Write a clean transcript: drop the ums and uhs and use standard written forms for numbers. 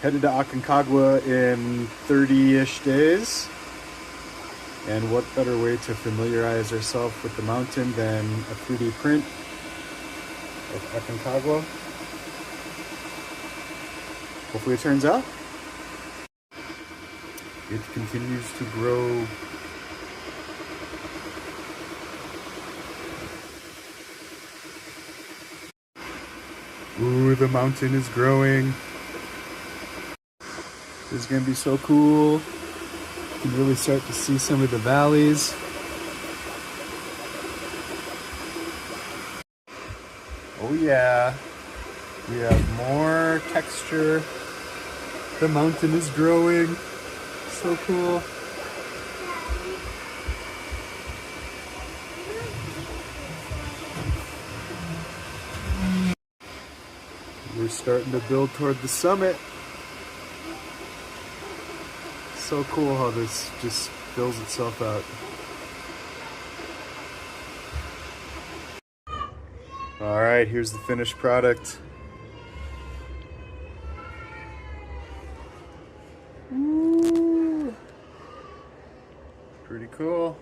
Headed to Aconcagua in 30-ish days. And what better way to familiarize ourselves with the mountain than a 3D print of Aconcagua. Hopefully it turns out. It continues to grow. Ooh, the mountain is growing. This is gonna be so cool. You can really start to see some of the valleys. Oh yeah, we have more texture. The mountain is growing. So cool. We're starting to build toward the summit. So cool how this just fills itself out. All right, here's the finished product. Ooh. Pretty cool.